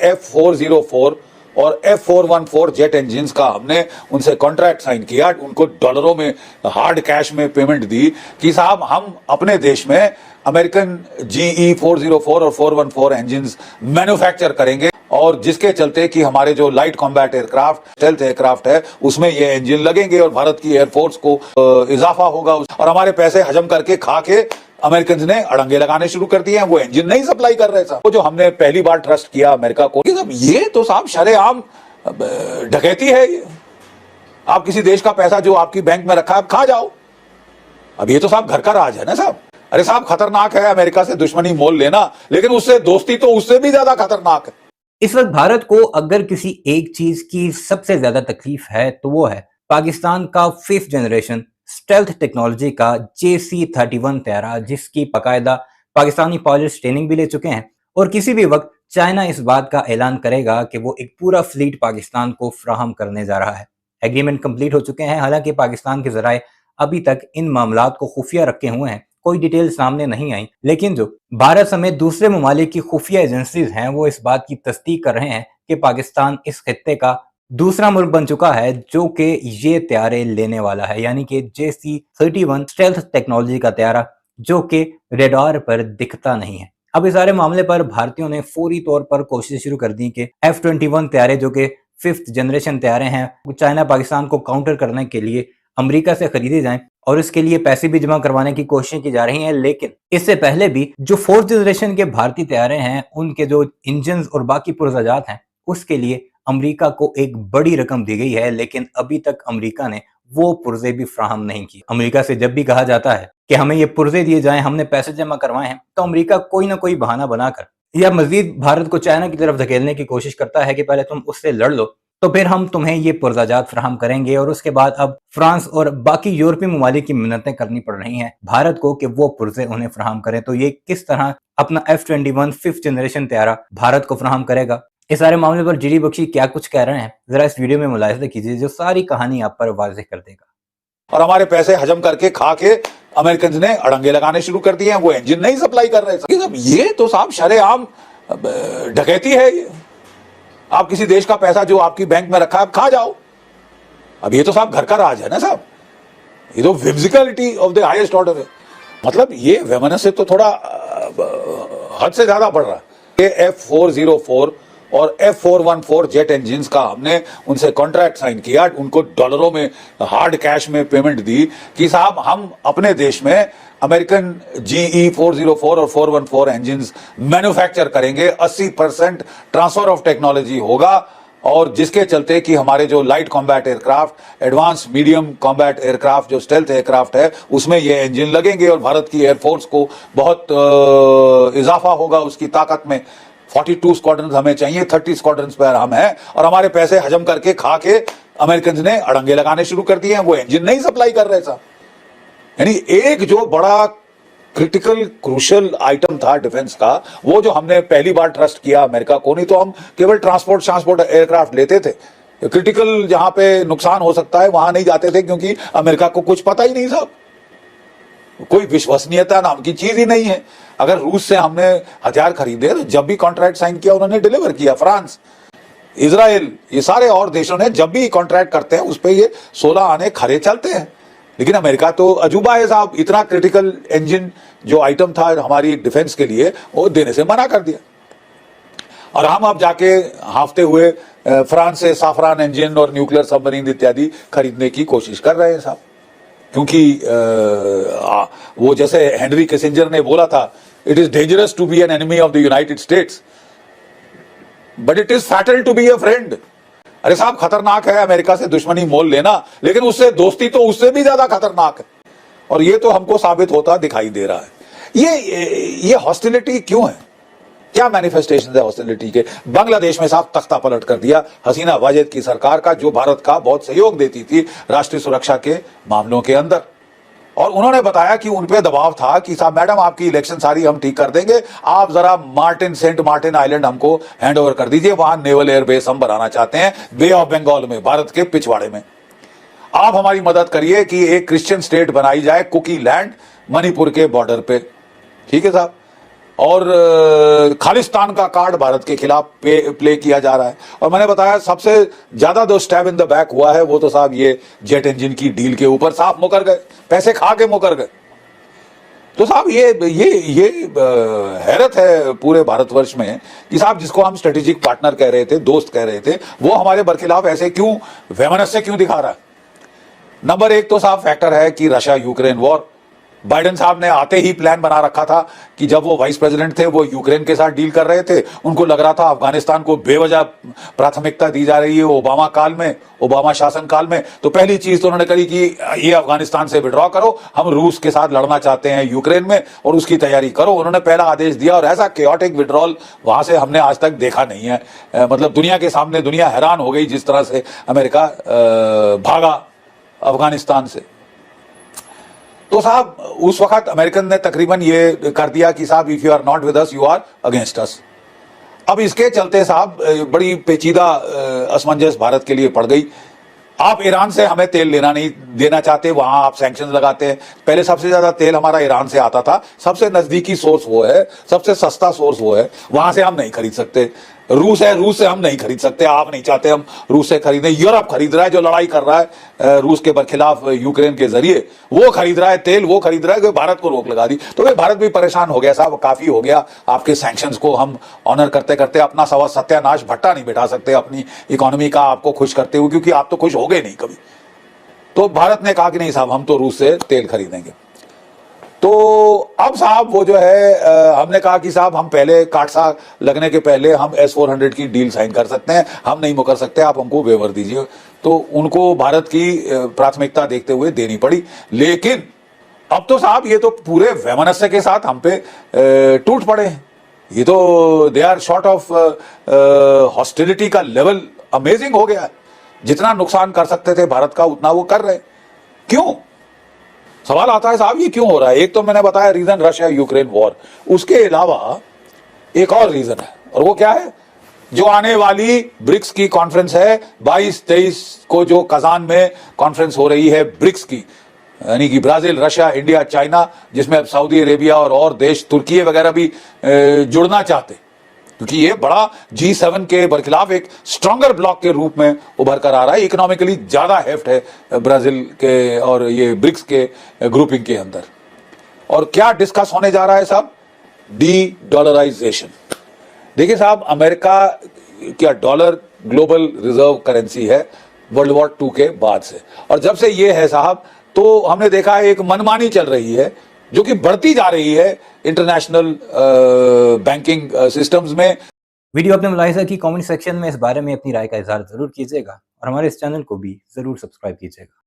F404 और F414 jet engine का हमने उनसे कॉन्ट्रैक्ट साइन किया, उनको डॉलरों में हार्ड कैश में पेमेंट दी कि साहब हम अपने देश में अमेरिकन GE 404 और 414 इंजिन मैन्युफैक्चर करेंगे, और जिसके चलते कि हमारे जो light combat aircraft, stealth aircraft है, उसमें ये इंजन लगेंगे और भारत की एयरफोर्स को इजाफा होगा, और हमारे पैसे हजम करके खा के अमेरिकन ने अड़ंगे लगाने शुरू कर दिए हैं। वो इंजन नहीं सप्लाई कर रहे साहब। वो जो हमने पहली बार ट्रस्ट किया अमेरिका को, ये तो साहब शरेआम डकैती है। ये आप किसी देश का पैसा जो आपकी बैंक में रखा है, आप खा जाओ। अब ये तो साहब घर का राज है ना साहब। अरे साहब खतरनाक है अमेरिका से दुश्मनी मोल लेना, लेकिन उससे दोस्ती तो उससे भी ज्यादा खतरनाक है। इस वक्त भारत को अगर किसी एक चीज की सबसे ज्यादा तकलीफ है तो वो है पाकिस्तान का 5th जनरेशन स्टेल्थ टेक्नोलॉजी का JC-31 तैयारा, जिसकी बाकायदा पाकिस्तानी पायलट्स ट्रेनिंग भी ले चुके हैं, और किसी भी वक्त चाइना इस बात का ऐलान करेगा कि वो एक पूरा फ्लीट पाकिस्तान को फ्राहम करने जा रहा है। एग्रीमेंट कंप्लीट हो चुके हैं। हालांकि पाकिस्तान के जराए अभी तक इन मामलात को खुफिया रखे हुए हैं, कोई डिटेल सामने नहीं आई, लेकिन जो भारत समेत दूसरे ममालिक की खुफिया एजेंसीज हैं वो इस बात की तस्दीक कर रहे हैं कि पाकिस्तान इस खित्ते का दूसरा मुल्क बन चुका है जो कि ये तैयारे लेने वाला है, यानी कि JC-31 स्टेल्थ टेक्नोलॉजी का तैयारा जो कि रेडार पर दिखता नहीं है। अब इस सारे मामले पर भारतीयों ने फौरी तौर पर कोशिश शुरू कर दी कि F-21 तैयारे जो कि 5th जनरेशन तैयारे हैं, चाइना पाकिस्तान को काउंटर करने के लिए अमेरिका से खरीदे जाएं, और इसके लिए पैसे भी जमा करवाने की कोशिश की जा रही है। लेकिन इससे पहले भी जो 4th जनरेशन के भारतीय तैयारे हैं, उनके जो इंजन और बाकी पुर्जाजात हैं, उसके लिए अमेरिका को एक बड़ी रकम दी गई है, लेकिन अभी तक अमेरिका ने वो पुर्जे भी फ्राहम नहीं किए। अमेरिका से जब भी कहा जाता है कि हमें ये पुर्जे दिए जाएं, हमने पैसे जमा करवाए हैं, तो अमेरिका कोई ना कोई बहाना बनाकर या मजीद भारत को चाइना की तरफ धकेलने की कोशिश करता है कि पहले तुम उससे लड़ लो, तो फिर हम तुम्हें ये पुर्जाजात फ्राहम करेंगे। और उसके बाद अब फ्रांस और बाकी यूरोपीय ममालिक की मिन्नतें करनी पड़ रही हैं भारत को कि वो पुर्जे उन्हें फ्राहम करें। तो ये किस तरह अपना F-21 5th जनरेशन तैयारा भारत को फ्राहम करेगा, इस सारे मामले पर जीडी बख्शी क्या कुछ कह रहे हैं, जरा इस वीडियो में मुलाहिजा कीजिए, जो सारी कहानी आप पर वाज़ेह कर देगा। और हमारे पैसे हजम करके खा के अमेरिकन ने अड़ंगे लगाने शुरू कर दिए हैं। वो इंजन नहीं सप्लाई कर रहे साहब। ये तो साहब शरेआम डकैती है। ये आप किसी देश का पैसा जो आपकी बैंक में रखा है, आप खा जाओ। अब ये तो साहब घर का राज है ना साहब। ये तो विजिकलिटी ऑफ द हाईएस्ट ऑर्डर है। मतलब ये वैमनस्य तो थोड़ा हद से ज्यादा बढ़ रहा है। F404 और F414 जेट इंजिन का हमने उनसे कॉन्ट्रैक्ट साइन किया, उनको डॉलरों में हार्ड कैश में पेमेंट दी कि साहब हम अपने देश में अमेरिकन GE 404 और 414 इंजिन मैन्युफैक्चर करेंगे। 80% ट्रांसफर ऑफ टेक्नोलॉजी होगा, और जिसके चलते कि हमारे जो light combat aircraft, advance medium combat aircraft, जो स्टेल्थ एयरक्राफ्ट है, उसमें ये इंजन लगेंगे, और भारत की एयरफोर्स को बहुत इजाफा होगा उसकी ताकत में। 42 स्क्वाड्रन हमें चाहिए, 30 स्क्वाड्रन पर हम हैं, और हमारे पैसे हजम करके खा के अमेरिकन ने अड़ंगे लगाने शुरू कर दिए हैं। वो इंजन नहीं सप्लाई कर रहे साहब। यानी एक जो बड़ा क्रिटिकल क्रूशल आइटम था डिफेंस का, वो जो हमने पहली बार ट्रस्ट किया अमेरिका को, नहीं तो हम केवल ट्रांसपोर्ट एयरक्राफ्ट लेते थे। क्रिटिकल जहां पे नुकसान हो सकता है वहां नहीं जाते थे, क्योंकि अमेरिका को कुछ पता ही नहीं साहब। कोई विश्वसनीयता नाम की चीज ही नहीं है। अगर रूस से हमने हथियार खरीदे तो जब भी कॉन्ट्रैक्ट साइन किया उन्होंने डिलीवर किया। फ्रांस, इजराइल, ये सारे और देशों ने जब भी कॉन्ट्रैक्ट करते हैं उस पर ये 16 आने खरे चलते हैं। लेकिन अमेरिका तो अजूबा है साहब। इतना क्रिटिकल इंजन जो आइटम था हमारी डिफेंस के लिए, वो देने से मना कर दिया। और हम अब जाके हाफते हुए फ्रांस से साफरान इंजन और न्यूक्लियर सबमरीन इत्यादि खरीदने की कोशिश कर रहे हैं साहब। क्योंकि वो जैसे हेनरी किसिंजर ने बोला था, it is dangerous to be an enemy of the United States but it is fatal to be a friend. अरे साहब खतरनाक है अमेरिका से दुश्मनी मोल लेना, लेकिन उससे दोस्ती तो उससे भी ज्यादा खतरनाक है, और ये तो हमको साबित होता दिखाई दे रहा है। ये हॉस्टिलिटी क्यों है? क्या मैनिफेस्टेशन है हॉस्टिलिटी के? बांग्लादेश में साहब तख्ता पलट कर दिया हसीना वाजेद की सरकार का, जो भारत का बहुत सहयोग देती थी राष्ट्रीय सुरक्षा के मामलों के अंदर। और उन्होंने बताया कि उन पे दबाव था कि साहब मैडम आपकी इलेक्शन सारी हम ठीक कर देंगे, आप जरा सेंट मार्टिन आइलैंड हमको हैंड ओवर कर दीजिए, वहां नेवल एयरबेस हम बनाना चाहते हैं बे ऑफ बंगाल में, भारत के पिछवाड़े में। आप हमारी मदद करिए कि एक क्रिश्चियन स्टेट बनाई जाए, कुकी लैंड, मणिपुर के बॉर्डर पे। ठीक है साहब। और खालिस्तान का कार्ड भारत के खिलाफ प्ले किया जा रहा है। और मैंने बताया सबसे ज्यादा जो स्टैब इन द बैक हुआ है वो तो साहब ये जेट इंजन की डील के ऊपर साफ मुकर गए, पैसे खा के मुकर गए। तो साहब ये हैरत है पूरे भारतवर्ष में कि साहब जिसको हम स्ट्रेटेजिक पार्टनर कह रहे थे, दोस्त कह रहे थे, वो हमारे बरखिलाफ ऐसे क्यों वैमनस्य क्यों दिखा रहा है। नंबर एक तो साहब फैक्टर है कि रशिया यूक्रेन वॉर। बाइडेन साहब ने आते ही प्लान बना रखा था कि जब वो वाइस प्रेसिडेंट थे, वो यूक्रेन के साथ डील कर रहे थे, उनको लग रहा था अफगानिस्तान को बेवजह प्राथमिकता दी जा रही है ओबामा काल में, ओबामा शासन काल में। तो पहली चीज तो उन्होंने करी कि ये अफगानिस्तान से विड्रॉ करो, हम रूस के साथ लड़ना चाहते हैं यूक्रेन में और उसकी तैयारी करो। उन्होंने पहला आदेश दिया और ऐसा केओटिक विड्रॉल वहां से हमने आज तक देखा नहीं है। मतलब दुनिया के सामने दुनिया हैरान हो गई जिस तरह से अमेरिका भागा अफगानिस्तान से। तो साहब उस वक्त अमेरिकन ने तकरीबन ये कर दिया कि साहब if you are not with us you are against us. अब इसके चलते साहब बड़ी पेचीदा असमंजस भारत के लिए पड़ गई। आप ईरान से हमें तेल लेना नहीं देना चाहते, वहां आप सैंक्शंस लगाते हैं। पहले सबसे ज्यादा तेल हमारा ईरान से आता था, सबसे नजदीकी सोर्स वो है, सबसे सस्ता सोर्स वो है, वहां से हम नहीं खरीद सकते। रूस है, रूस से हम नहीं खरीद सकते, आप नहीं चाहते हम रूस से खरीदें। यूरोप खरीद रहा है, जो लड़ाई कर रहा है रूस के बरखिलाफ यूक्रेन के जरिए, वो खरीद रहा है तेल, वो खरीद रहा है, भारत को रोक लगा दी। तो भाई भारत भी परेशान हो गया साहब, काफी हो गया, आपके सैंक्शंस को हम ऑनर करते करते अपना सत्यानाश भट्टा नहीं बिठा सकते अपनी इकोनॉमी का आपको खुश करते हुए, क्योंकि आप तो खुश हो गए नहीं कभी। तो भारत ने कहा कि नहीं साहब हम तो रूस से तेल खरीदेंगे। तो अब साहब वो जो है हमने कहा कि साहब हम पहले काटसा लगने के पहले हम S-400 की डील साइन कर सकते हैं, हम नहीं मुकर सकते, आप हमको वेवर दीजिए। तो उनको भारत की प्राथमिकता देखते हुए देनी पड़ी। लेकिन अब तो साहब ये तो पूरे वैमनस्य के साथ हम पे टूट पड़े हैं। ये तो they are short of hostility का लेवल अमेजिंग हो गया है। जितना नुकसान कर सकते थे भारत का उतना वो कर रहे। क्यों? सवाल आता है साहब ये क्यों हो रहा है। एक तो मैंने बताया रीजन रशिया यूक्रेन वॉर, उसके अलावा एक और रीजन है और वो क्या है, जो आने वाली ब्रिक्स की कॉन्फ्रेंस है 22-23 को, जो कजान में कॉन्फ्रेंस हो रही है ब्रिक्स की, यानी कि ब्राजील, रशिया, इंडिया, चाइना, जिसमें अब सऊदी अरेबिया और देश तुर्की वगैरह भी जुड़ना चाहते, क्योंकि ये बड़ा G7 के बरखिलाफ एक स्ट्रॉन्गर ब्लॉक के रूप में उभर कर आ रहा है। इकोनॉमिकली ज्यादा हेफ्ट है ब्राजील के और ये ब्रिक्स के ग्रुपिंग के अंदर। और क्या डिस्कस होने जा रहा है साहब? Dedollarization. देखिए साहब, अमेरिका क्या डॉलर ग्लोबल रिजर्व करेंसी है वर्ल्ड वॉर 2 के बाद से, और जब से ये है साहब तो हमने देखा है एक मनमानी चल रही है जो कि बढ़ती जा रही है इंटरनेशनल बैंकिंग सिस्टम्स में। वीडियो अपने मुलाहिजा की कमेंट सेक्शन में इस बारे में अपनी राय का इजहार जरूर कीजिएगा और हमारे इस चैनल को भी जरूर सब्सक्राइब कीजिएगा।